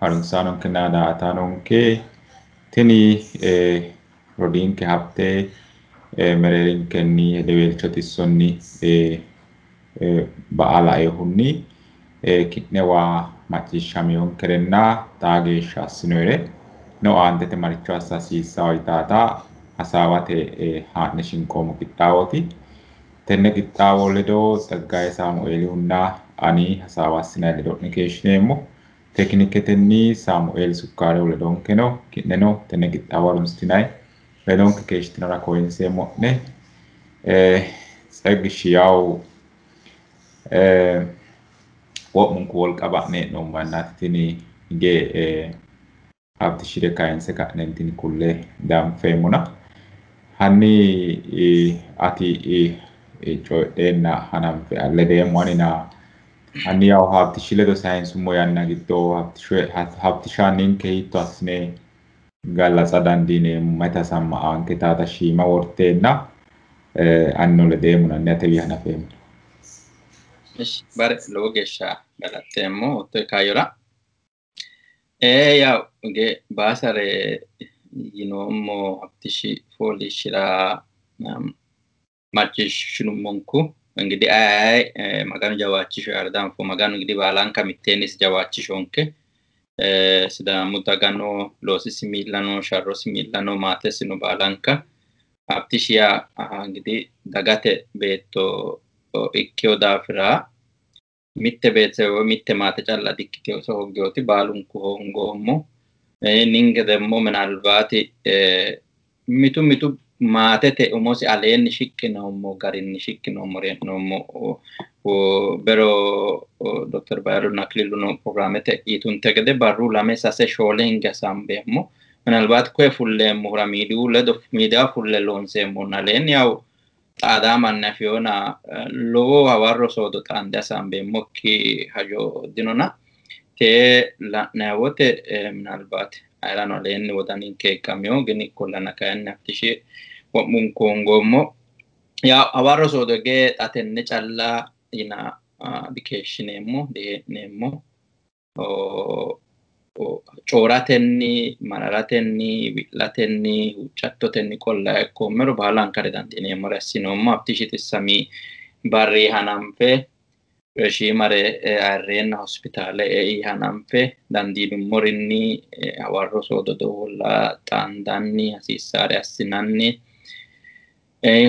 harunsanon ke nada atanon ke tini rodin ke hapte mererin kenni dewel chotisonni baala hunni kitne wa macciishshamiyon kerenna xaa geeshsha assinoyre no aantete maricho assa hasiissawo yitaata hasaawate haa'ne shinqoomo qixxaawooti. Tenne qixxaawo ledo Tsaggaayee Saamu'eelihunna ani hasaawa assinay ledo'ne keeshshineemmo. Tekiniketenni Saamu'eel Sukkaarehu ledonkeno ki'neno tenne qixxaawo harunsitinay ledonke keeshshitinora koyinseemmo'ne. Tseggishshi yawu wo'munku wolqa ba'ne hee'noommo yannaati tini hige Habtishire kayinse ka'neentinni kulle danfeemmona. Hanni ati coydheenna hananfe alledeemmo anina hanni yawu Habtishshi ledo sayinsummo yanna giddo Habtisha ninke hiitto assine gallatsa dandiineemmo mayi tasamma anke taata shiima worteenna annino ledeemmona anni atewi hanafeemmo. Bare lowo geeshsha galatteemmo otto kaayora. Yawu ge baasare yinoommo Habtishshi fooliishshira macciishshinummonku እንግዲህ maganu jawaachisho ardanfo maganu እንግዲህ baalanka mitteennis jawaachishonke sidaamu dagano loosisi miillano sharrosi miillano maatesino baalanka Habtishshi እንግዲህ dagate beetto ikkeyo daafira mitte beetsewo mitte maate calla dikkiteyo so hoggeyooti baalunku hongoommo ninge demmo minalbaati mitu mitu maatete umosi aleenni shiqqinoommo garinni shiqqinoommo re'noommo bero Dr. Bayronna Akililuno programmete itunte gede barru lame sase shoole hinge hasaambeemmo minalbaati koye fulleemmohura miidiyaa fulle loonseemmonna aleenni yawu xaadaamanna afeyoona lowo hawarro soodo xaande hasaambeemmokki hajo dinona te la'nayi wote minalbaati ayirano aleenni wodaninke ikkameyo gini ikkollana kayinni Habtishshi wo'munku hongoommo yawu hawarro soodo ge xa tenne calla yina dikeeshshineemmo dihee'neemmo cooratenni mararatenni wi'latenni huuccattotenni qolla ikkoommero baalankare dandiineemmore assinoommo Habtishshi xissami barri hananfe shiimare ayirreenna hospitaale hananfe dandiinummorinni hawarro soodo doolla xaandanni hasiissaare assinanni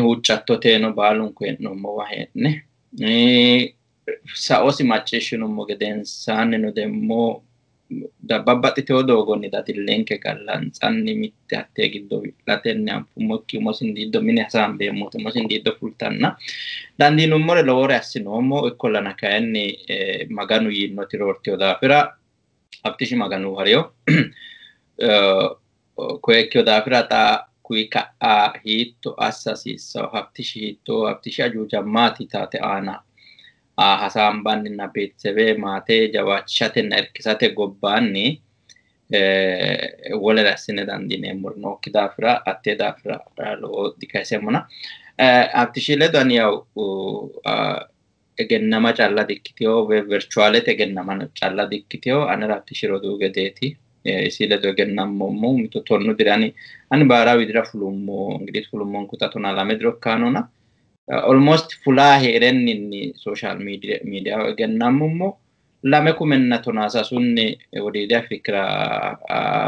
huuccattoteno baalunku hee'noommowa hee'ne saosi macciishshinummo gedensaannino demmo babbaxxiteyo doogonni dadillenke gallansanni mitte hattee giddo wi'latenni anfummokki umosin diiddo mine hasaambeemmote umosin diiddo fultanna dandiinummore lowore assinoommo ikkollana kayinni maganu yiinoti roorteyo daafira Habtishshi maganu hareyo koyekkeyo daafira xa kuyi ka'a hiitto assa hasiissawo Habtishshi ajuujammaati taate aana hasaambanninna beetsewe maate jawaachishatenna irkisate gobbaanni wolere assine dandiineemmori nookki daafira attee daafira lowo dikayiseemmona. Habtishshi ledo ani yawu egennama calla dikkiteyo virtuaalete egennama calla dikkiteyo anera Habtishshi roduu gedeeti isi ledo egennammoommo mitu tonnu diri ani baara widira fulummo እንግዲህ fulummoon kutatona lame diro ikkaanona almost fulaa heerenninni social media egennamummo lame kumenna tonaasa sunni wodiide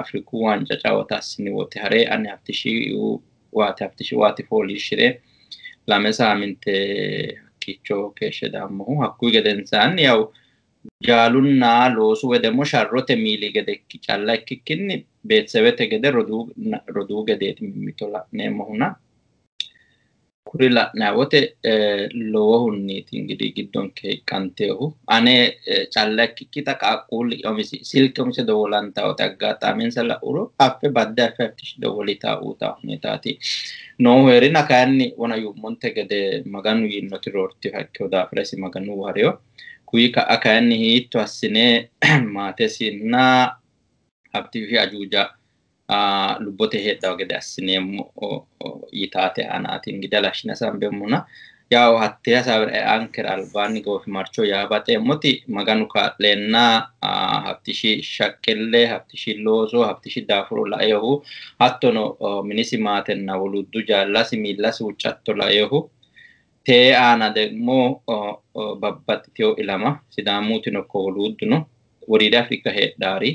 Afriku wanca cawata assini wote hare ani Habtishshi waati fooliishshire lame saaminte hakkiicho keeshshe daammohu hakkuyi gedensaanni yawu jaalunna loosu wedemmo sharrote miili gede calla ikkikkinni beetsewete gede roduu gedeeti mimmito la'neemmohuna kuri la'nayi wote lowohunniiti እንግዲህ giddonke hiqqanteyohu ane calla ikkikkita qaaqquulli silke umise dowolantaawote aggaxaamensa la'uro affe badde affe Habtishshi dowolitaa uutaa huneetaati noohu heerina kayinni wona yuummonte gede maganu yiinoti roortiyo hakkeyo daafira isi maganu hareyo kuyi ka'a kayinni hiitto assine maatesinna Habtishshi ajuuja lubbote heedhawo gede assineemmo yitaate aanaati እንግዲህ አላሽነ ሳምበሙና yaw hattiya sabre anker albani go marcho ya bate moti maganu ka lenna haftishi shakkelle haftishi lozo haftishi dafuro la ehu hattono minisi matenna woluddu jallasi millasi uccatto la ehu te ana de mo babbattio ilama sidamutino ko woludduno worida afrika heddari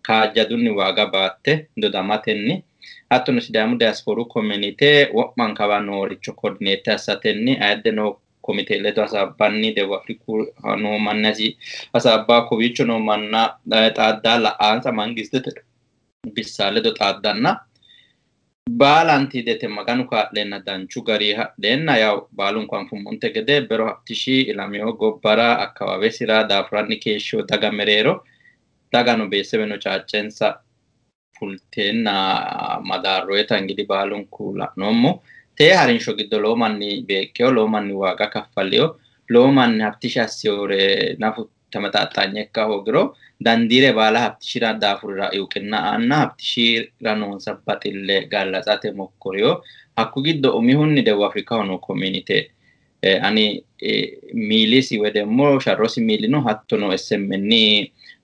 kaajjadunni waaga baatte dodamatenni hattono sidamu diaspora community wo'man kawanoricho coordinate assatenni addeno committee ledo asabbanni devo afriku no mannasi asabba kowicho no manna xaaddala aansa mangistete bissale do xaaddanna baalanti dete maganu ka lenna danchu gari haddenna yaw baalun kwanfu monte gede bero haptishi ilamio gobbara akkawawe sira dafranni keesho daga mereero dagano beesebeno caaccensa fultenna madarroeta ngidi baalun kula nommo te harinsho giddo loo manni beekkeyo loo manni waaga kaffalleyo loo manni haptishi assiyore nafu tamataxxanyekka hoogiro dandire baala haptishira daafurira yuqinna anna haptishira noonsa baxille gallaxate mokkoriyo hakku giddo umihunni dewu afrika hono community ani milisi wedemmo sharrosi milino hattono SMN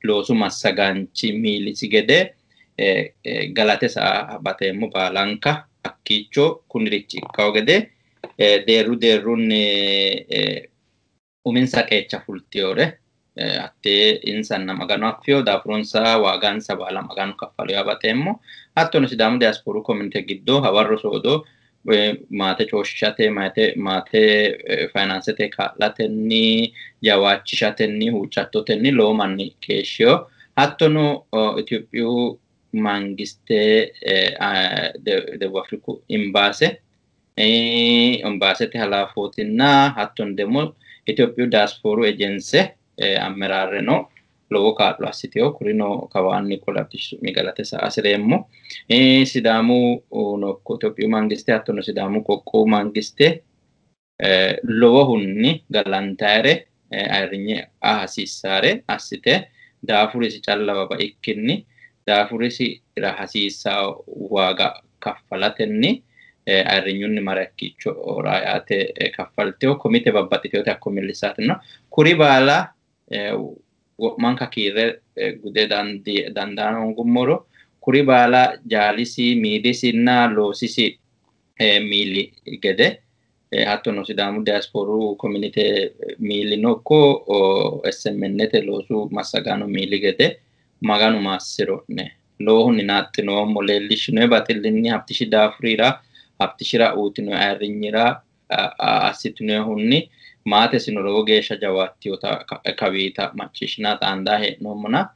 loosu massaganchi milisi gede galate sa batemmo baalanka akkicho kunirichi ikkawo gede derunni uminsa qeecha fultiyore atte insanna maganu affio da fronsa waagansa baala maganu kaffalo yabatemmo hattono sidamu diaspora community giddo hawarro soodo maate cooshishate maate finansete kaa'latenni jawaachishatenni huuccattotenni loo manni keeshshiyo hattono Itiyophiyu mangiste debu afriku imbasete halafootinna hatton demo Itiyophiyu diaspora agency ammerarreno lowo kaa'lo assiteyo kurino kawaanni kolabtishi migalate sa asiremmo sidamu nokko Itiyophiyu mangiste hattono sidamu qoqqowu mangiste lowohunni galantayre ayirrinye hasiissare assite daafurisi calla baba ikkinni daafurisi hasiissa waaga kaffalatenni ayirrinyunni marakkicho raayate kaffalteyo komite babbaxxiteyote akko millisaatino kuri baala manka kiire gude dandaano gummoro kuri baala jaalisi miidisinna loosisi miili gede hattono sidamu diaspora community miili nokko SMNete loosu massagaano miili gede maganu maassiro'ne loohunni naaxxinoommo leellishshinoe baxillinni haptishi daafurira haptishira uutino ayirrinyira assitinoehunni maatesino lowo geeshsha jawaattiyota kawiita macciishshina xaandaa hee'noommona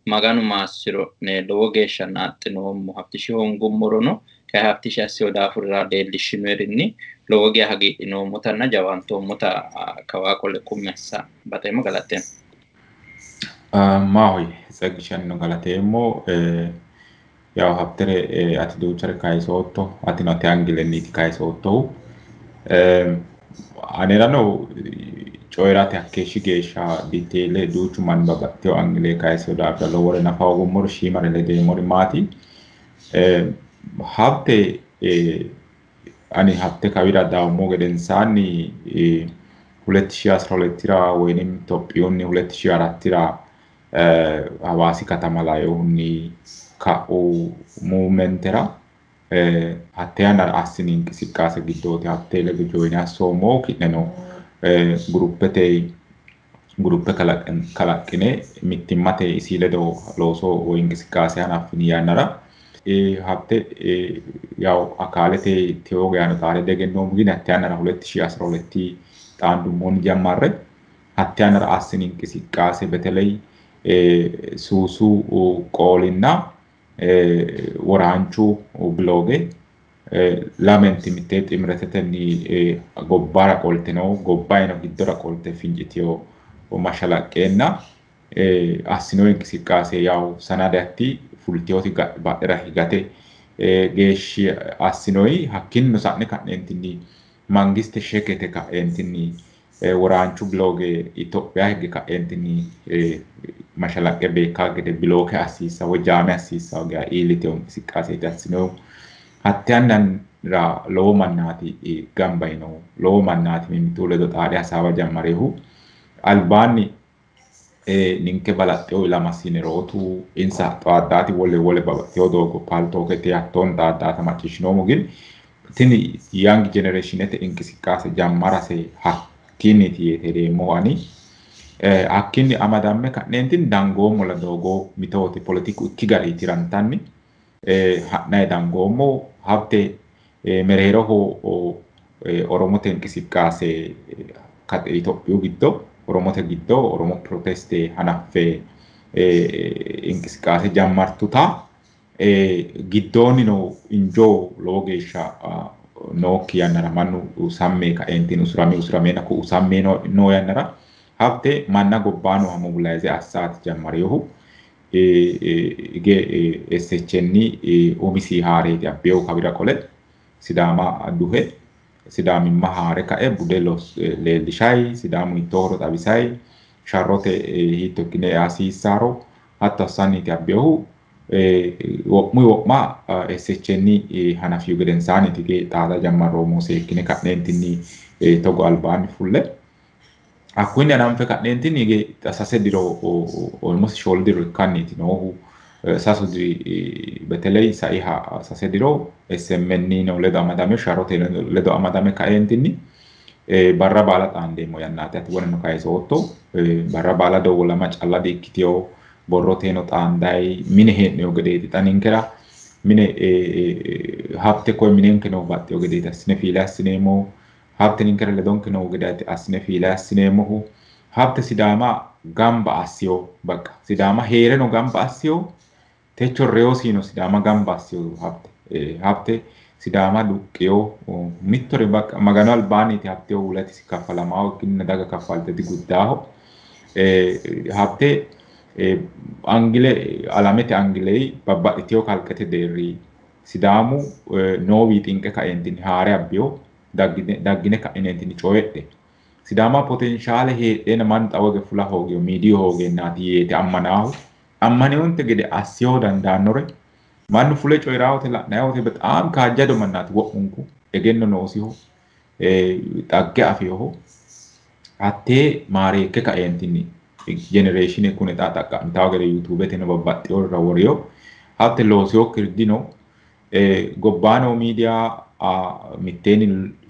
maganu maassiro'ne lowo geeshsha naaxxinoommo haptishi hongummorono kay haptishi assiyo daafurira leellishshinoerinni lowo geeshsha hagiidhinoommotanna jawantoommota kawaa qolle kummessa bateemmo galateemmo. Maahoy saggishanno galateemmo yaw haptere ati duuchare kayisootto ati note angilenniti kayisoottohu anerano coyrate hakkeeshshi geeshsha diteele duuchu manni babbaxxiteyo angile kayiseyo daafira lowore nafa hogummoro shiimare ledeemmori maati habte ani habte kawira daawummo gedensaanni 2012 ወይንም ኢትዮጵያውን 2004 ሐዋሲ ከተማ ላይ ሆኒ ካኡ ሙቭመንተራ አተያና አስኒ እንቅስቃሴ ግዶት አብቴ ለግጆይና ሶሞ ኪነኖ ግሩፕ ከላቅኔ ሚቲማቴ ሲለዶ ሎሶ ወይ እንቅስቃሴ አናፍኒ ያነራ ሀብቴ ያው አካለቴ ቴዎጋያኑ ታረ ደገኖ ግን አተያና 2012 ታንዱ ሞን ጀማረ አተያና አስኒ እንቅስቃሴ በተለይ ሱሱ ቆልና ወራንቹ ብሎጌ ላመንት ሚቴት ምረተተኒ ጎባራ ቆልተነው ጎባይነ ጊደራ ቆልተ ፊንጂቲዮ ወማሻላቀና አስኖ እንቅስቃሴ ያው ሰናዳቲ ፉልቲዮቲ ባራ ሂጋቴ ጌሽ አስኖይ ሀኪን መሳነ ካንቲኒ ማንግስት ሸከተ ካንቲኒ ወራንቹ ብሎጌ ኢትዮጵያ ህግ ካንቲኒ mashalaqe beeka gede bloke assisa wajame assisa ga ilite on sikase dasino hattannan ra lowo mannaati gamba yino lowo mannaati mimmitu ledo xaade hasaawa jammareehu albaanni ninke balaxxeyo ilama sinerootu insa xaaddaati wole babaxxeyo doogo paaltookete hattoon xaaddaata macciishshinoomo gin tini young generationete inqisiqqaase jammarase hakkiinniti yeete deemmo ani hakkiinni amadamme ka'neentin dangoommo la doogo mitooti politiku ikki garii tirantanni ha'nayi dangoommo habte mereeroho Oromote inqisiqqaase Itophiyu giddo Oromote giddo Oromo proteste hanaffe inqisiqqaase jammartuta giddoonni no injoo lowo geeshsha nookki yannara mannu sammee ka'eentiin usurameen akku usammee noo yannara habte manna gobbaano mobilaayize assaati jammareehu SHN umisi haareeti abbeehu kabira qole Sidaama duhe Sidaamimma haare ka'e bude leellishayi Sidaamu hiittoo horo xawisayi sharrote hiitto ikkine hasiissaaro hatto assanniiti abbeehu wo'ma SHN hanafiyu gedensaaniti ge xaada jammarroomo seekkine ka'neentinni togo albaanni fulle Akkuinni ananfe ka'neentinni ge sase diro almost shool diro ikkanniiti noohu sasu diri beteley saiha sase diro SMN no ledo amadame sharrote ledo amadame ka'eentinni barra baala xaandeemmo yannaati ati wonano kayisootto barra baala dowolama calla di ikkitiyo borroteeno xaandayi mine hee'neyo gedeeti xa ninkera mine habte koye minenke noo baxxeyo gedeeti assine fiile assineemmo habte ninkera ledonke noo gedeeti assine fiile assineemmohu habte Sidaama gamba assiyo bakka Sidaama heereno gamba assiyo techo reyoosiino Sidaama gamba assiyo habte Sidaama duqqeyo mittore bakka magano albaaniiti habteyo ulati si kaffalamaa ikkinna daga kaffalteti guddaaho habte angile alamete angilei babbaxxiteyo kalqete deerri Sidaamu noowi xinqe ka'eentinni haare abbiyo daggine ka'ineentinni coyedhe Sidaama potenshaale heedheena mannu xawage fula hoogeyo miidiyo hoogeennaati yeete ammanaahu ammaneyoonte gede assiyoo dandaannore mannu fule coyiraawote la'nayowote bexaam kaajjado mannaati wo'munku egenno noosiho xagge afiyoho hattee maareekke ka'eentinni generation kune xaqqa'mitawo gede yuutuubete no babbaxxeyorira woriyo hatte loosiyo kirdino gobbaano miidiyaa mitteenni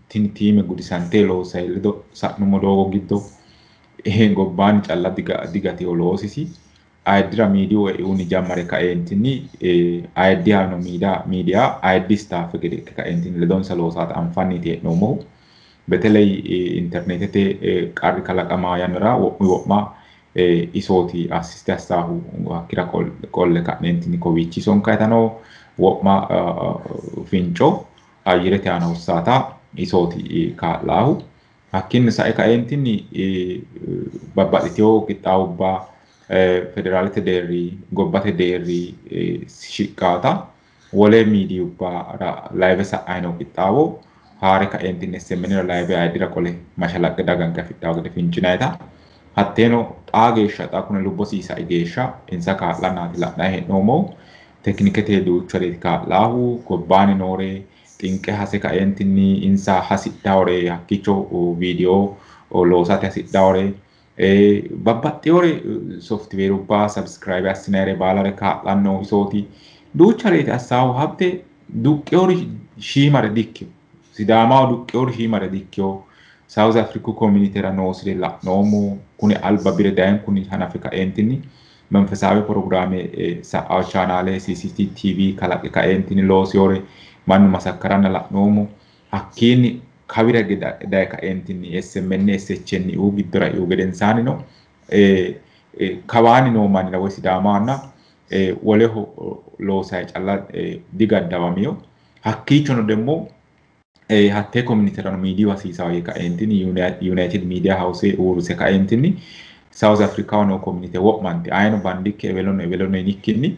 tini tiime gudisantee loosayi ledo sa'nummo doogo giddo gobbaani calla digatiyo loosisi ayiddira miidiyu e'uuni jammare ka'eentinni ayiddiyaano miidiyaa ayiddi staff gede ikke ka'eentinni ledonsa loosaata anfanniiti hee'noommohu beteley internetete qarri kalaqamaa yannara wo'ma isooti assiste assaahu hakkira qolle ka'neentinni kowiichi sonkaytanoo wo'ma finco ayyirete aana hossaata isooti kaa'laahu hakkinni sa'e ka'eentinni babbaxxiteyo qixxaawubbaa federaalete deerri gobbate deerri shiqqaata wole miidiyubbaa laayive sa'ayino qixxaawo haare ka'eentinni SMNra laayive ayiddira qole mashalaqqe daganke afidhawo gede fincinayita hatteeno xaa geeshsha xaa kune lubbosiisa geeshsha insa kaa'lannaati la'nayi hee'noommo teknikete duuchareeti kaa'laahu gobbaani noore xinqe hase ka'eentinni insa hasidhaawore hakkicho viidiyoo loosate hasidhaawore babbaxxeyoore softweerubbaa sabskraayibe assinayre baalare kaa'lanno isooti duuchareeti assaahu habte duqqeyoori shiimare dikkio Sidaamaho duqqeyoori shiimare dikkio South Africa communitera noosire la'noommo kuni alba bire dayin kuni hanafe ka'eentinni መንፈሳዊ ፕሮግራም ሰአው ቻናሌ CCTV kalaqe ka'eentinni loosiyoore mannu masakkaranna la'noommo hakkiinni kawira daye ka'eentinni SMN SHN giddora iu gedensaani no kawaani noo mannira woy Sidaamaanna woleho loosayi calla digaddawamiyo hakkiichono demmo hattee communiterano miidiyu hasiisawo yee ka'eentinni United Media House uurrise ka'eentinni South Africa no community wo'manti ayino bandikke evelono nikkinni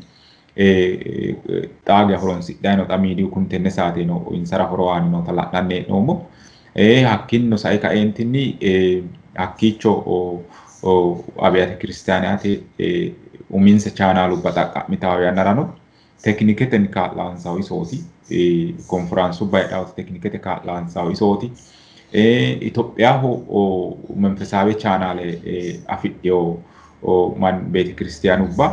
xaage horonsidhayi no xa miidiyu kun tenne saate no insara horo aani noota la'nanni hee'noommo hakkiinno sae ka'eentinni hakkiicho abiyate kiristaanaate uminsa chaanaalubba xaqqa'mitawo yannarano tekniketen kaa'laansaa isooti. Konfiraansuu baay'ee teknikete kaa'laansaa isooti. Itoophiyaa መንፈሳዊ ቻናል አፊዴው ማን ቤተ ክርስቲያኑ ባ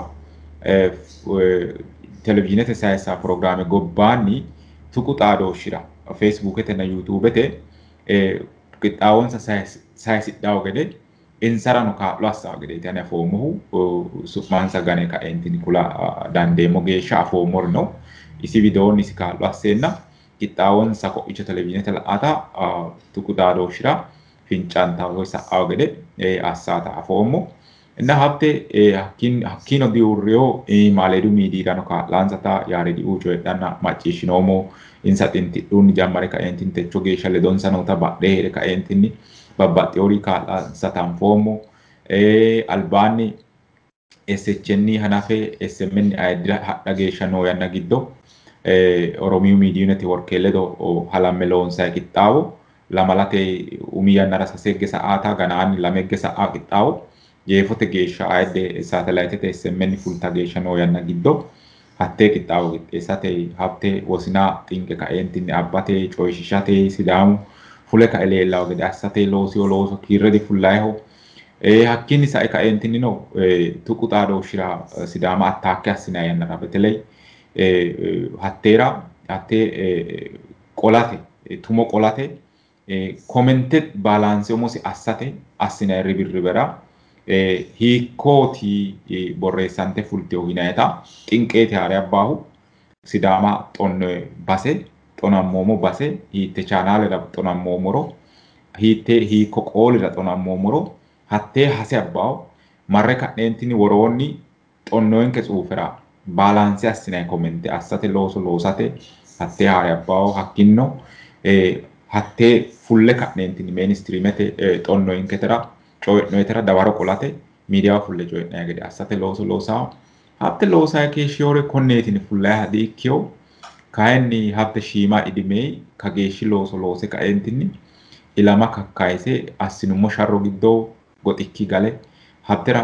ቴሌቪዥን ተሳይሳ ፕሮግራም ጎባኒ ትቁጣዶ ሽራ ፌስቡክ ተና ዩቲዩብ ተ ቅጣውን ሳይሲዳው ገደ ኢንሰራ ነው ካሏሳ ገደ ተና ፎሙ ሱማን ሰጋኔ ካኤንቲኒ ኩላ ዳንዴ ሞጌሻ ፎሞር ነው ኢሲ ቪዲዮን ኢሲ ካሏሴና Kitawon sako icho televizyon telata tukudado shira fincanta hoisa awgede asata afomo na hafte hakino diurreo maledu midira no ka lanzata yare di ujo dana machishinomo insatinti dun jamare ka entin techo gesha le don sanota badde ka entini babba teori ka lanzata fomo albani SHN hanafe SMN aidra hadda gesha no yanna giddo Oromiyu Media Network ledo halamelon sa kitawo lamalate umiya narasa segge saata ganani lamegge saa kitawo jeefote geesha ayde satellite te SMN full tagesha no yanna giddo hatte kitawo esate hafte wosina tinke ka entin abbate coyishishate sidamu fule ka elelaw gede asate loso kirredi fullaho hakkini sa ka entin no tuqutado shira sidama attack asina yanna rabetele hattera hatte qolate tumo qolate commented balance omosi assate assina ribiribera hikoti borreessante fulte oginayta xinqeeti haare abbahu sidama xonne base xonammomo base hitte channel ra xonammomoro hitte hikko qoolira xonammomoro hatte hase abbahu marre ka'neentini woroonni xonnoenke xuufera balance assina comment assate loosate hatte haare abbahu hakkinno hatte fulle ka'neentini mainstreamete xonnoenketera coy'noetera dawaro qolate media fulle coy'naya gede assate loosaa hatte loosaa keeshshiyore konneetini fullaya hadiikkiyo kayinni hatte shiima idimey kageeshshi loose kaeentinni ilama kakkayise assinummo sharro giddo goxikki gale hattera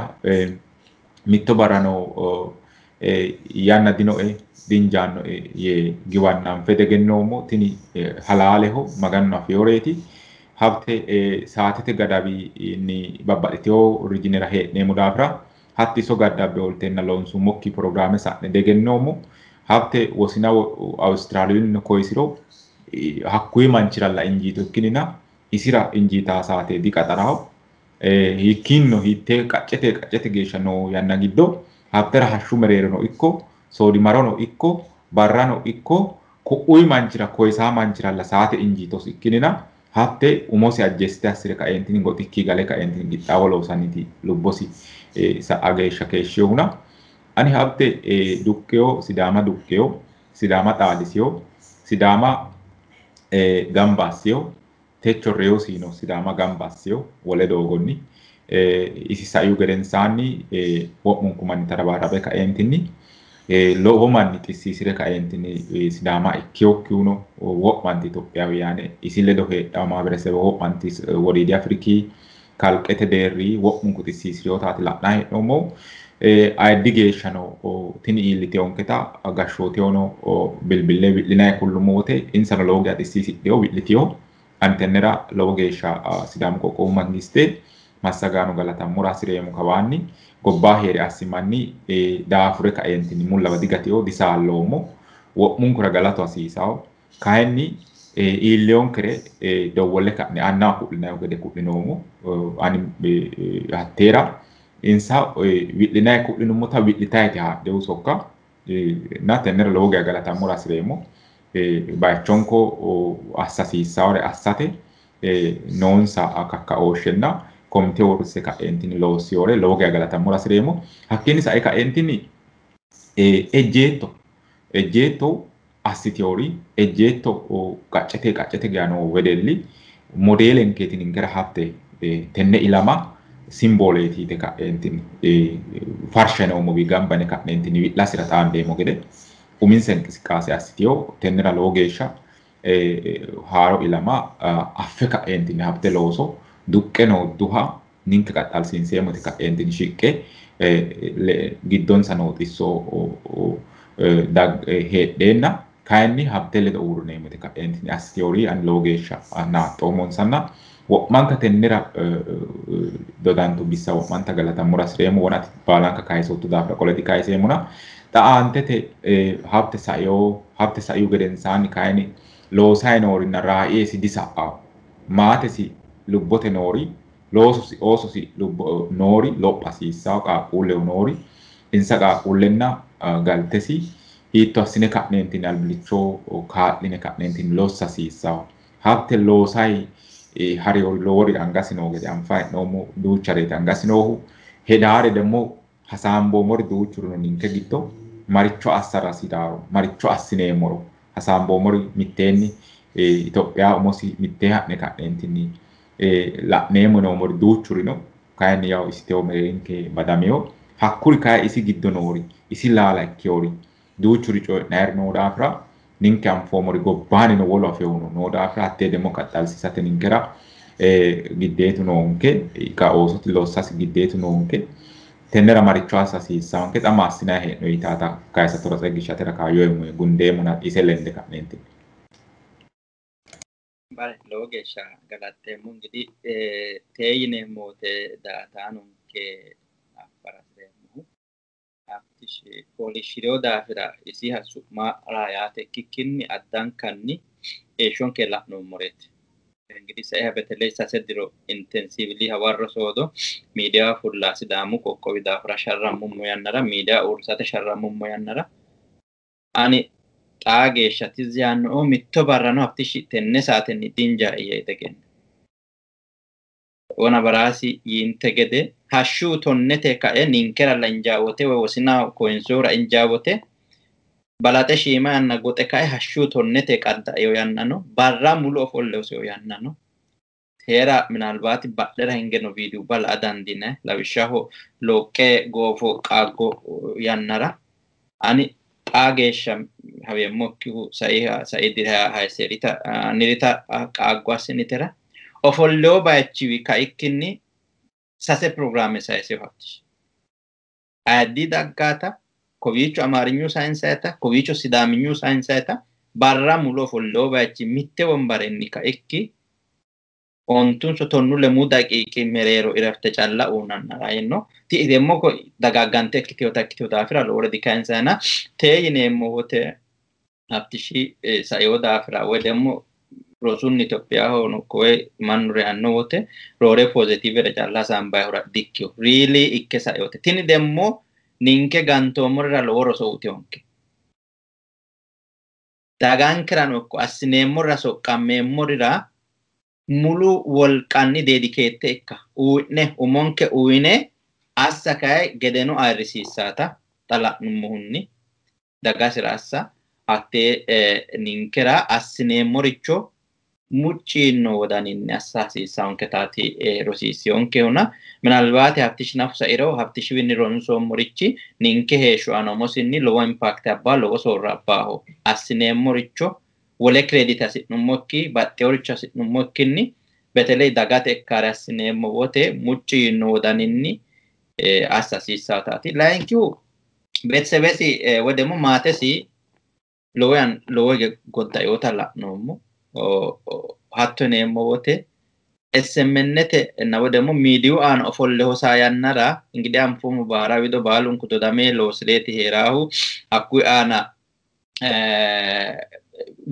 mitto barano yanna dinoe dinjanno ye giwannan fede gennomo tini halaleho maganno afioreti hafte saatete gadawi ni babbaxiteo originera hee'neemo daafira hatti so gaddabe oltenna loonsu mokki programme sa'ne degennomo hafte wosina Australian koisiro hakkuyi manchiralla injiito ikkinina isira injiita saate di qaxaraho hikkinno hitte qaccete geeshsha no yanna giddo haftera hashshu mereerono ikko soodi marono ikko barrano ikko ku'uyi manchira koysaa manchiralla saate injiitos ikkinina hafte umosi ajjeste assire kaeentini goxikki gale kaeentini gixxaawo loosanniti lubbosi sa'a geeshsha keeshshihuna ani hafte duqqeyo sidaama xaadisiyo sidaama gamba assiyo techo reyoosino sidaama gamba assiyo wole doogonni isi sa'iyu gedensaanni wo'munku manni tarabaarabe kaeentinni lowo manni xissisire kaeentinni sidaama ikkiyokkiuno wo'manti Itoophiyawiyaane isi ledo heedhawo maaberesebe wo'manti woriidi Afrikii kalqete deerri wo'munku xissisireo taati la'naa hee'noommo ayiddi geeshshano tini iilliteyonketa gashshooteyono bilbille wi'linayi kullummo wote insano lowo geya xissiisidheyo wi'litiyo antennera lowo geeshsha sidaamu qoqqowu mangiste massagaano galatammora hasireemo kawaanni gobbaa heere assimanni daafure kaeentinni mullawa digatiyo disaalloommo wo'munkura galatu hasiisawo kayinni iilleyonkere dowwolle ka'ne annaa ku'linayo gede ku'linoomo ani hatteera insa wi'linayi ku'linummota wi'litayiti haadhewu sokka na tennera lowo geya galatammora hasireemo bayichonko assasiissawore assate noonsa kakkaooshshenna komite worse kaeentinni loosiyore lowo geya galatammora hasireemo hakkiinni sae kaeentinni ejjeetto assitiyori ejjeetto qaccete geya noo wedelli modeelenkeetin ninkera hafte tenne ilama simboleetiite kaeentinni farshanoomowi gambane ka'neentinni wi'lasira xaandeemo gede uminsa inqisiqqaase assitiyo tennera lowo geeshsha haaro ilama affe kaeentinni hafte looso duqqe noodduha ninke qaxxalsiinseemmoti kaeentinni shiqqe giddonsa noo xisso hedheenna kainni habdele do urune mute ka entini as theory an logesha na tomon sanna wo'manka tennera dodantu bisa wo'manta galata murasremu wonati balanka kaisotu dafra koleti kaisemuna ta antete habte sayo gedensani kaini loosay noori na raa'eesi disa'a maatesi lubbote noori loososi oososi lubbo noori lophasiisaa qaaqquulle noori insa qaaqquullenna galtesi hiitto assine ka'neentinni albilichoo kaa'line ka'neentinni loossasiisaa habte loosay hariyoori loori angasi noo gede anfaa he'noommo duuchareeti angasi noohu hedaare demmo hasaamboomori duuchurino ninke giddo maricho assara sidaaro maricho assineemmoro hasaamboomori mitteenni Itoophiyaa umosi mittee ha'ne ka'neentinni la'neemmo noomori duuchurino kayinni yaw isiteo mereenke badameo hakkuri kay isi giddo noori isi laala ikkeyoori duuchuri coyi'nayri noo daafira ninke anfoomori gobbaani no wolu afeewuno noo daafira hattee demmo qaxxalsisate ninkera giddeetu noonke ka oosoti loossasi giddeetu noonke tennera maricho assa hasiissaanke xama assinayi hee'noyi taata kayisatora tseggishshatera kaayyoommo gundeemmona ise lende ka'neentinni. Vale, lowo geeshsha galatteemmo ingidi tee yineemmo wote daa''ataanonke affarasireemmohu haftishi fooliishshireo daafira isiha su'ma yaate ikkikkinni addankanni heeshshonke la'noommoreeti. Ingidi saeha beteley sase diro intensively hawarro soodo miidiyaa fullaa sidaamu qoqqowi daafira sharrammummo yannara miidiyaa uursate sharrammummo yannara ani xaa geeshsha tizzi yaanno'o mitto barrano haftishi tenne saatenni dinjaa'iye tegenna. Wona baraasi yinte gede hashshuu tonnete ka'e ninkeralla injaawote woy wosina koinsoora injaawote balaxe shiima yanna goxe ka'e hashshuu tonnete qadda'eyo yannano barra mulu ofolleoseyo yannano heera minaalbaati badhera hingeno viidiyuu bala dandiinayi lawishshaho looqqe goofo qaaggo yannara ani xaa geeshsha haweemmokkihu sai dira hayseerita nirita qaaggo assinitera ofolleo bayichiwi kaikkinni sase programme sayiseyo haftishi ayaddi daggaata kowiicho amaarinyuu sayinsayita kowiicho sidaaminyuu sayinsayita barra mulo ofolleo bayichi mitte wonbarenni kaikki ontunso tonnu lemuu daqiiqi mereero irafte calla uunannara yenno ti demmo ko dagaggante ikkiteyo daafira lowore dikayinsayina tee yineemmo wote haftishi sayo daafira woy demmo rosunni Itoophiyaho kowe mannu reyanno wote roore positivere calla hasaambayhura dikkiyo really ikke sayote tini demmo ninke gantoommorira lowo roso uyiteyonke dagankerano ikko assineemmorira soqqammeemmorira mulu wolqanni dedikeette ikka uyne umonke uyne assa kae gedeno ayirrisiissaata xala'nummohunni dagasira assa hattee ninkera assineemmoricho mucciinno wodaninni assa hasiissaanke taati rosiisiyoonkehuna minalbaate haftishi nafu sairo haftishiwiinni ronsoommorichi ninke heeshsho anomosinni lowo impaakte abbaa lowo soorra abbaaho assineemmoricho wole krediti hasi'nummokki baxxeeworicho hasi'nummokkinni beteley dagate ikkaare assineemmo wote mucciinno wodaninni assa hasiissaa taati layinkihu beetsebesi woy demmo maatesi lowo goddayoota la'noommo hatto yineemmo wote SMNete woy demmo miidiyu aana ofolle hosaa yannara ingidi anfuummo baara wido baalunku dodamee loosireeti heeraahu hakkuyi aana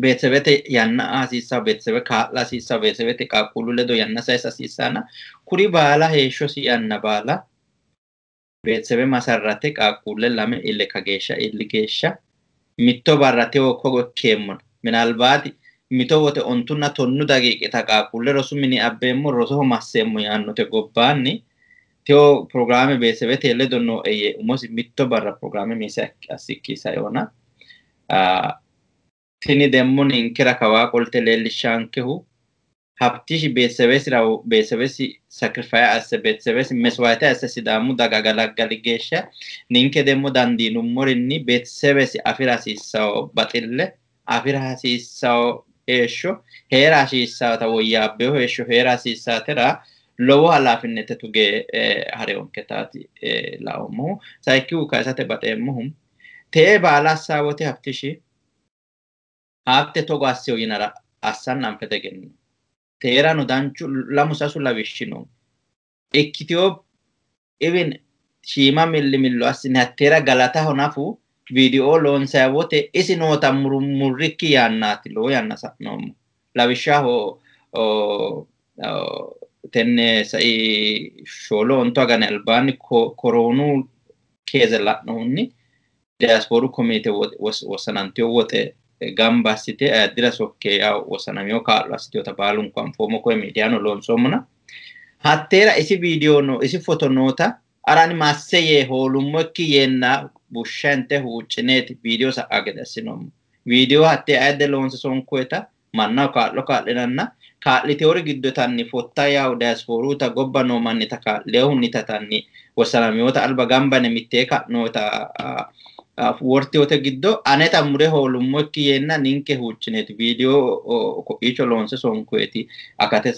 beetsebete yanna hasiissaa beetsebe kaa'la hasiissaa beetsebete qaaqquullu ledo yanna sayisa hasiissaana kuri baala heeshshosi yanna baala beetsebe masarrate qaaqquulle lame ille kageeshsha illi geeshsha mitto barrateho kogo ikkeemmona minalbaati mito wote ontunna tonnu daqiiqita qaaqquulle rosu mini abbeemmo rosoho masseemmo yaannote gobbaanni teo programme beetsebete ledo noo'eyye umosi mitto barra programme miise assikkiisayoona tini demmo ninkera kawaa qolte leellishshaankehu haftishi beetsebesi sacrifice asse beetsebesi meswaayite asse sidaamu daga galaggali geeshsha ninke demmo dandiinummorinni beetsebesi afira hasiissawo baxille afira hasiissawo heeshsho heera hasiissaata woyyaabbeho heeshsho heera hasiissaatera lowo halaafinnete tuge hareonke taati laoommohu sayikkihu kayisate baxeemmohu te bala sawote haftishi hafte togo asseo yinara assan anfete genno teera no danchu lamu sasu lawishino ekkitio even shima millimillo assine hattera galata honafu video loonsawote isi noota murrikki yaannati lo yanna sa'noommo lawishaho tenne sai sholo onto agane albani koronu keze la'noonni diaspora committee wasanantio wote gamba site adira sokke ya wasanamio ka lasitio tabalun kan fomo ko mediano lonsomna hattera isi video no isi foto nota arani masseye holummo ki yenna bushente huucineti video sa agedasinom video hatte adde lonse sonkoeta manna ka lenanna ka li teori giddo tanni fotta ya diaspora ta gobba no manni ta ka lehunni tatanni wasanamiota alba gamba ne mitteka nota worti ote giddo aneta mure holummo ki yenna ninke huucineti video ko icho lonse sonkoeti akate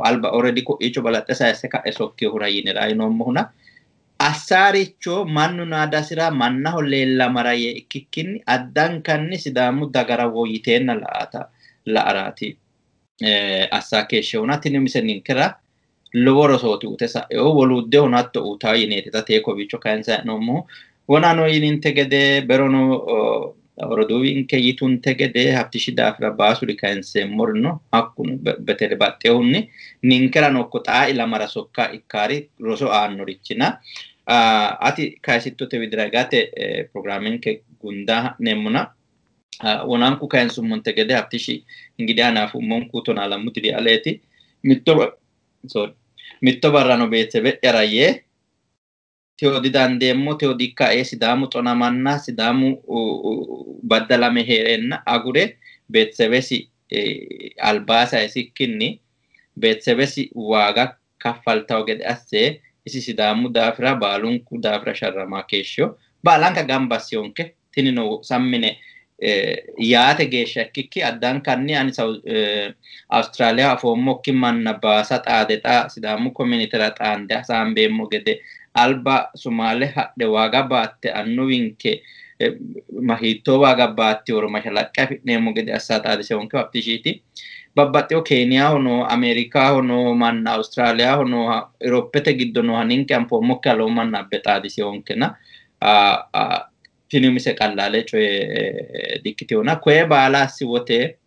alba already ko icho balatte sa ka esokki hurayine raynommo huna asaricho mannu nadasira manna hollella maraye kikkinni addankanni sidamu dagara woyitenna la arati assake shonatini miseninkera loworo sooti utesa woludde honatto utayineti tate ko bicho kansa nommo wonano yininte gede berono roduwinke yitunte gede haftishi dafira basuri kanse morno hakkunu betele battehunni ninkera nokko xaa ilamara sokka ikkari roso aannoricina ati kaisittote widragate programming ke gunda nemuna wonanku kansu monte gede haftishi ingidi anafu monku tonala mutidi aleti mitto barrano betebe eraye teodi dandemmo teodikka sidamu tonamanna sidamu baddalame heerenna agure betsebesi albasa esikkinni betsebesi waaga kaffaltaw gede asse isi sidamu dafira balunku dafira sharrama keeshsho balanka gambasionke tinino sammine yaate geeshsha kikki addankanni ani Australia afommo kimmanna baasa xaadeta sidamu community ra xaande sambeemmo gede alba Somale hadde waaga baatte annuwinke mahito waaga baatti woro mashalaqqa fidneemmo gede assataade seonke waptishiti babbaxxeo Kenya hono America hono manna Australia hono Europete giddo no haninke anfommo kalo manna betaadi seonkena tini mise qallale cioè dikkitiona kwe baala siwote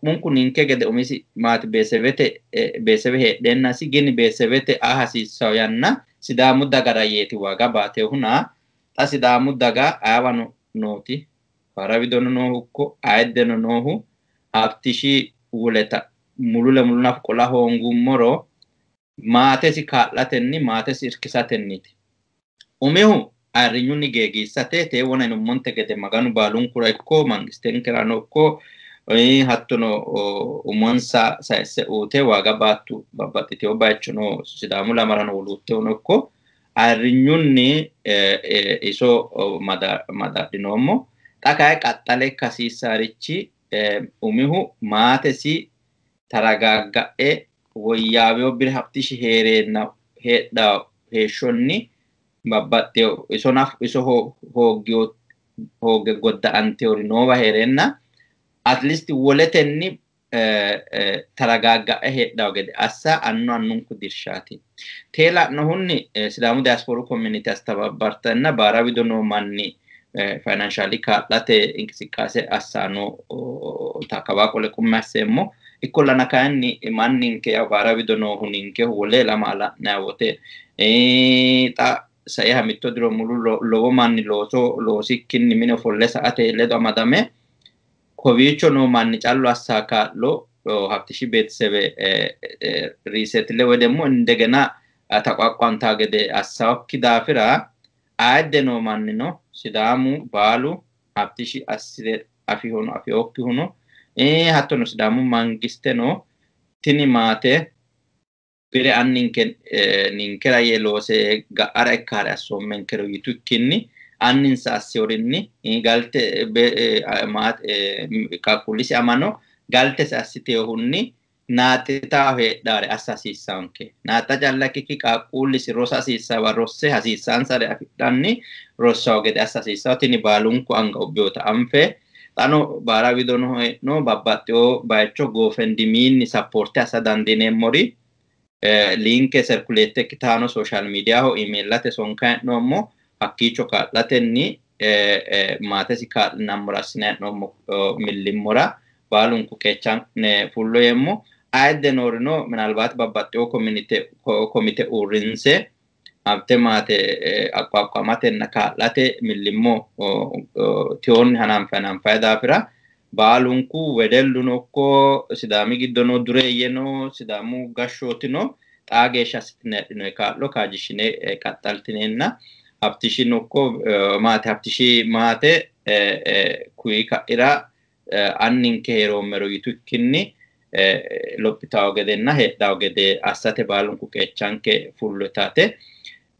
munku ninke gede umisi maati beseve hedhenna sigini besevete ahasiisaw yanna sidamu dagara yeti waaga baate huna ta sidamu daga awano noti parawidono no hukko aeddeno nohu haftishi wuleta muluna qola hongummoro maatesi kaa'latenni maatesi irkisatenniti umehu arrinyunni geegissate te wona in monte gede maganu baalunkura ikko mangistenkerano ikko hattono umonsa saesse ute waaga baattu babbaxxiteo bayichono sidamu lamarano wulutte onokko arrinyunni iso madadhinommo xa kae qaxxale kasiisarichi umihu maatesi taragagga'e woyyaaweyo bir haftishi heerenna heedha heeshshonni babbaxxeo iso hoogge godda'anteori noowa heerenna at least woletenni taragagga'e heedhaw gede assa annunku dirshati te la'nohunni sidamu diaspora community astababbartanna baarawido no manni financially kaa'late inqisiqqaase assano takawa qole kummasseemmo ikkollana kayinni manninke baarawido noohu ninke wole lama la'nawote xa saeha mitto diro mulu lowo manni loosikkinni mine ofolle sa'ate ledo amadame kowiicho no manni callu assakaa'lo haftishi beetsebe risetle wedemmo indegena taqaqqanta gede assawakki daafira aedde no manni no sidamu baalu haftishi assire afihono afiokki huno hattono sidamu mangiste no tini maate bire anninke ninkera ye loose ga'ara ikkare assommenkero yitukkinni anninsa assiorinni galte qaqullisi amano galte assiteehunni naaxitaa hedhaare assasiisaanke naaxa jallakiki qaaqquullisi rosa hasiisaa rosse hasiisaan sare afidhanni rossa ogede assasiisaa tini baalunku anga ubbiyoota anfe xano baara widono no babbaxxeyo bayicho goofendimiinni sappoorte assa dandineemmori linke serkuleette ikkitaano social mediaho emailate sonka he'noommo hakkiicho kaa'latenni maatesi kaa'linammora assine he'noommo millimmora baalunku qeechan fulloyemmo ayde noorino ምናልባት babbaxxeyo komite uurrinse abte maate aqquaqqamatenna kaa'late millimmo tiyoonni hananfay daafira baalunku wedellunokko sidaami giddono dureeyyeno sidaamu gashshootino xaa geeshsha assitine kaa'lo kaajishine qaxxaltinenna haftishinokko maate haftishi maate kuyi ka'ira anninke heeroommero yitukkinni lophitawo gedenna heedhawo gede assate baalunku qeechanke fullotate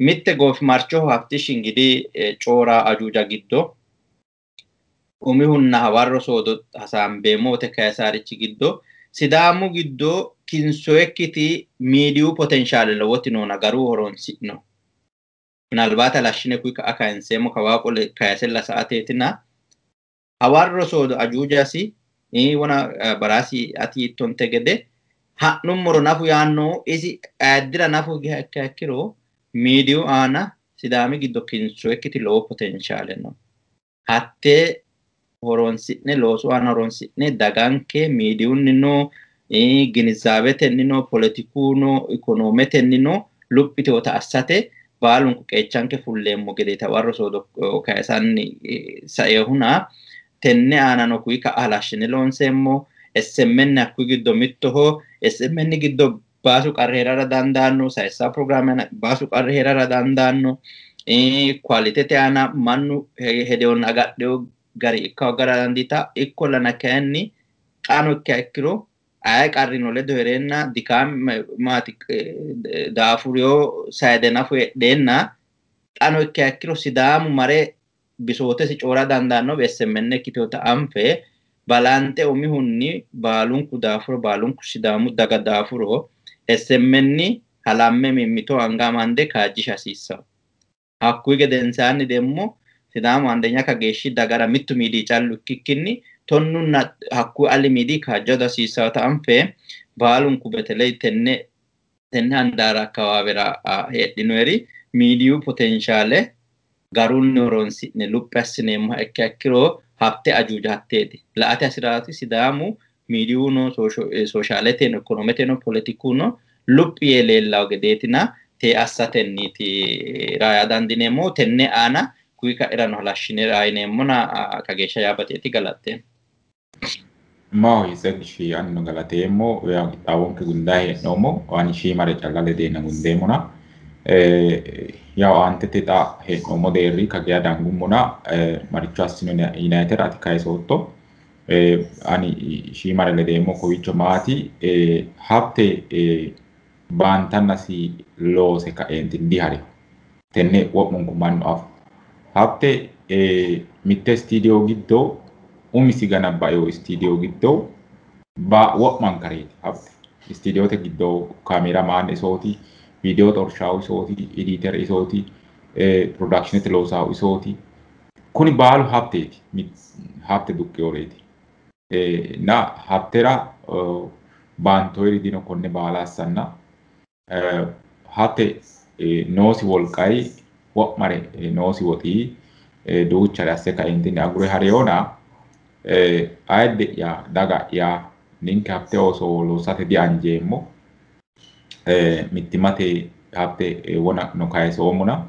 mitte goofimarchoho haftishi እንግዲህ coora ajuuja giddo umihunna hawarro soodo hasaambeemmote kaysaarichi giddo sidaamu giddo kinsoekkiti miidiyu potenshaale lowoti noona garuu horonsi'no ምናልባት አላሽነ ኩይ ከአካንሴሞ ከዋቆለ ከያሰላ ሰዓቴትና hawarro soodo ajuujasi wona barasi ati tonte gede ha'nummoro nafu yaanno isi addira nafu gihakkiro miidiyu aana sidaami giddo kinsoekkiti lowo potenshaale no hatte horonsi'ne loosu aana horonsi'ne daganke miidiyunnino ginizaabetenni politikuno ikonometennino luphiteota assate baalunku qeechanke fulleemmo gede hawarro soodo kayisanni saeehuna tenne aanano kuyi ka'alashine loonseemmo SMN akkuyi giddo mittoho SMN giddo baasu qarri heerara dandaanno sayissa programme baasu qarri heerara dandaanno kwalitete aana mannu hedeonna agadheyo gari ikkawo gara dandiita ikkollana kayinni xaano ikkiha ikkiro ay qarrino ledo hereenna dikaam maati daafuriyo sayde nafu hedheenna xaano ikkiha ikkiro sidaamu mare bisootesi coora dandaanno SMN ikkiteota anfe balante umihunni baalunku daafuro baalunku sidaamu daga daafuro SMN halamme mimmito angamande kaajjisha hasiissawo hakkuyi gedensaanni demmo sidaamu andenya kageeshshi dagara mittu miidii callu ikkikkinni tonnunna hakkuyi ali miidii kaajjado hasiissawota anfe baalunku beteley tenne handaara akkawaawera heedhinoyeri miidiyu potenshaale garunni horonsi'ne luphi assineemmoha ikkiha ikkiro hafte ajuuja hatteeti la''ate hasiraati sidaamu miidiyuno sooshaleteno ikonometeno politikuno luphi yee leellawo gedeetina tee assatenniiti raaya dandineemmo tenne aana kuyi ka'irano halashshine raayineemmona kageeshsha yaabateeti galatte Mao isegshi anno galateemmo xaawonke gundaa hee'noommo waan shiimare calla ledeena gundeemmona yaw antete xa hee'noommo deerri kageya dangummona maricho assino yinayte ati kayisootto ani shiimare ledeemmo kowiicho maati hafte baantannasi loose kaeenti dihare tenne wo'munku mannu afu hafte mitte studio giddo umisi ganabbayo studio giddo wo'mankareeti hafte studiote giddo kaameramaan isooti video torshaa'u isooti editor isooti productionete loosaa'u isooti kuni baalu hafteeti hafte duqqeyoreeti na haftera baantoyri dino konne baala assanna hafte noosi wolqay wo'mare noosi woxii duuchare asse kaeentinni agure hareyoona ayidde'ya daga'ya ninke hafte ooso loosate dianjeemmo mittimate hafte wona no kayisoomuna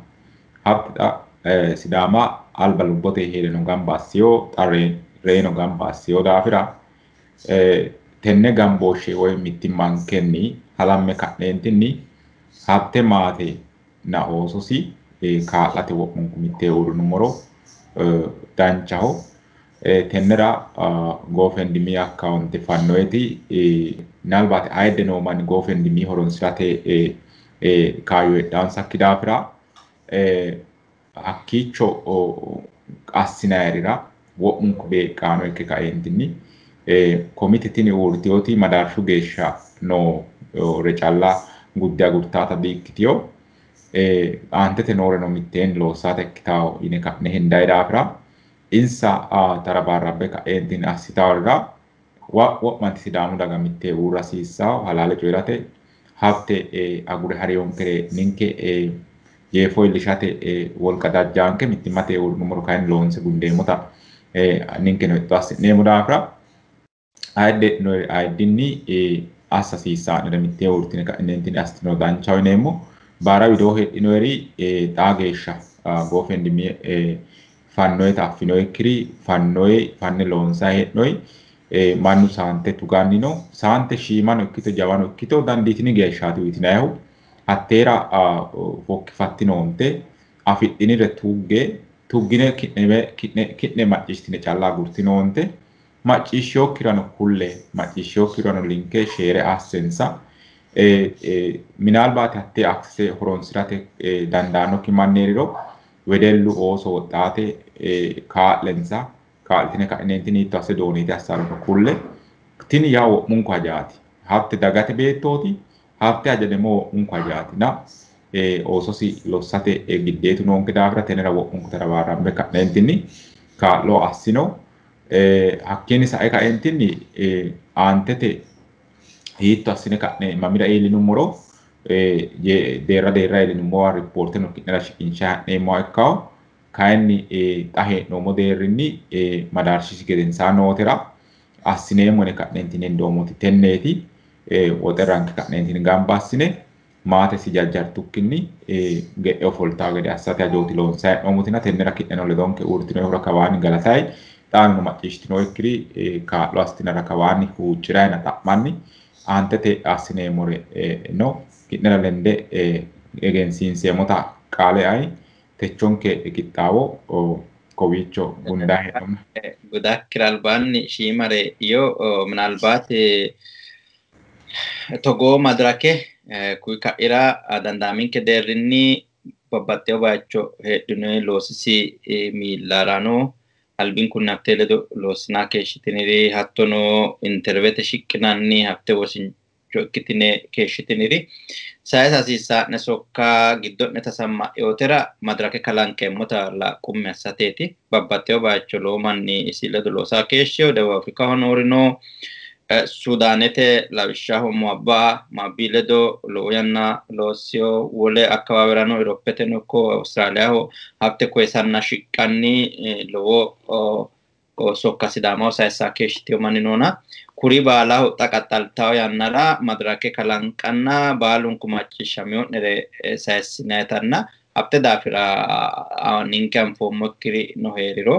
hafte sidaama alba lubbote heereno gamba assiyo reeno gamba assiyo daafira tenne gambooshshe woy mittimmankenni halamme ka'neentinni hafte maate na oososi kaa'late wo'munku mittee uurrinummoro danchaho tennera GoFundMe account fannoyti nalbaate ayde noo manni GoFundMe horonsirate kaayyo heedhaansakki daafira hakkiicho assinayirira wo'munku beeqqaano ikke kaeentinni komititini uurritiyooti madaarshu geeshsha no recalla guddaa gurtaata biikkitiyo aantete nooreno mitteen loossaata ikkitawo yine ka'ne hendayi daafira insa tarabaarrabbe ka'eentinni assitawo irraa wo'manti sidaamu daga mittee uurra hasiissawo halaale coyrate hafte agure hariyoonkere ninke jeefoo illishate wolqa dajjaanke mittimmate uurrinummoro kayinni loonse gundeemmota ninkeno hexxo assi'neemmo daafira ayiddinni assa hasiissaa'nere mittee uurritine ka'neentinni assitino danchaho yineemmo baara widoo heedhinoyeri xaa geeshsha goofendimmi fannoyta affinoyikkiri fanne loonsayi hee'noyi mannu saante tuganni no saante shiimano ikkito jawano ikkito dandiitini geeshshaati uyitinayihu hatteera fokkifattinoonte afidhinire tuggine ki'ne macciishitine callaa gurtinoonte macciishshiyokkirano kulle macciishshiyokkirano linke sheere assensa minaalbaati hattee akkise horonsirate dandaannokki manneeriro wedellu ooso woxxaate kaa'lensa kaa'litine ka'neentini hiitto asse dooniite assaarono kulle tini yaa wo'munku hajaati hafte dagate beettooti hafte hajademo wo'munku hajaati na oososi lossate giddeetu noonke daafira tenera wo'munku tarabaarrambe ka'neentinni kaa'loo assino hakkiinni sa'e ka'eentinni aantete hiitto assine ka'ne mamira iillinummoro deerra iillinummowa riippoorteno ki'nera shiqinshayi ha'neemmoha ikkawo kayinni xa hee'noommo deerrinni madaarshisi gedensaa nootera assineemmo yine ka'neentini hendoomoti tenneeti woxerranke ka'neentini gamba assine maatesi jajjartukkinni ge'e ofoltawo gede assate hajooti loonsayi hee'noomotina tennera ki'neno ledonke uurritinoyihura kawaanni galatayi xaanno macciishitinoyikkiri kaa'lo assitinara kawaanni huuccirayina xa'manni aantete assineemmore no ki'nera lende egensiinseemmota qaale ayi techonke qixxaawo kowiicho gundaa hee'noommo gudakkira albaanni shiimare io ምናልባት togoo madirake kuyi ka'ira dandaaminke deerrinni babbaxxeyo bayicho heedhinoyi loosisi miillaarano albin kun haftee ledo loossinaa keeshshitiniri hattono intervete shiqqinanni hafte wosincho ikkitine keeshshitiniri sayis hasiissaa'ne sokka giddo'ne tasamma'yootera madirake kalanqeemmota laqqumme assateeti babbaxxeyo bayicho lowo manni isi ledo loosaa keeshsheyo debu afrikaho noorino sudaanete lawishshaho moabbii ledo lowo yanna loossiyo wole akkawaawerano Irooppeteno ikko Awustiraaliyaho hafte koyesanna shiqqanni lowo sokka sidaamaho sayissaa keeshshitiyo manni noona kuri baalaho xaqaxxaltawo yannara madirake kalanqanna baalunku macciishshameyoo'nere sayissinayitanna hafte daafira ninke anfoommokkiri no heeriro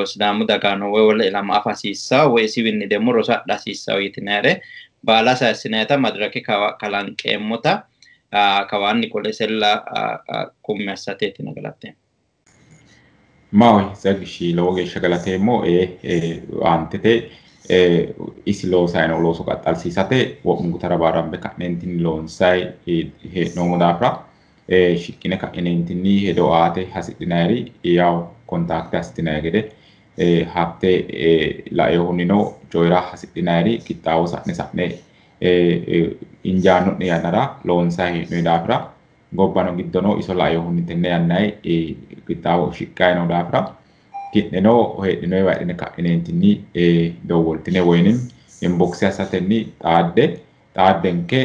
sidaamu dagaano woy wole ilama afa hasiissawo woy isiwinni demmo roso adha hasiissawo yitinayre baala sayissinayita madirake kalanqeemmota kawaanni qole sella kumme assateetina galateemmo. Mawi sagshi lowo geeshsha galateemmo aantete isi loosayino looso qaxxalsiisate wo'munku tarabaarrambe ka'neentinni loonsayi hee'noommo daafira shiqqine ka'neentinni hedo aate hasidhinayri yaw kontaakte assitinayi gede hafte laeyohunnino coyira hasidhinayri qixxaawo sa'ne injaanno'ne yannara loonsayi hee'noyi daafira gobbano giddono iso laeyohunni tenne yannayi qixxaawo shiqqayi no daafira ki'neno heedhinoyiwa hidhine ka'neentinni dowwoltine woyinim inboksi assatenni xaaddenke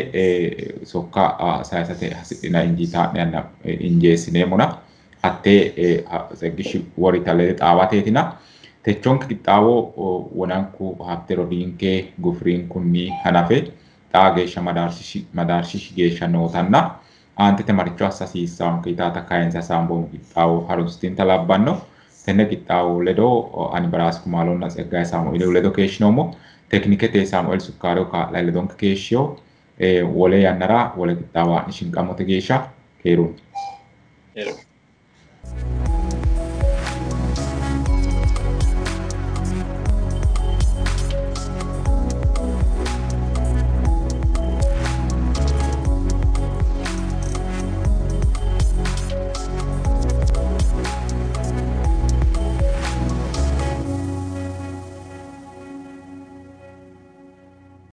sokka sayisate hasidhina injiitaa'ne yanna injeessineemmona hattee seggishi woritaleete xaawateetina techonke qixxaawo wonanku hafte rodiinke gufiriinkunni hanafe xaa geeshsha madaarshishi geeshsha nootanna aantete maricho assa hasiissaanke yitaata kayinsa saambomu qixxaawo harunsitinta labbanno tenne qixxaawo ledo ani baraasi kumaalonna Tseggaye Saamu'eeli ledo keeshshinoommo teknikete Saamu'eel Sukkaareyo kaa'layi ledonke keeshshiyo wole yannara wole qixxaawo haa'ne shinqammote geeshsha keeruun.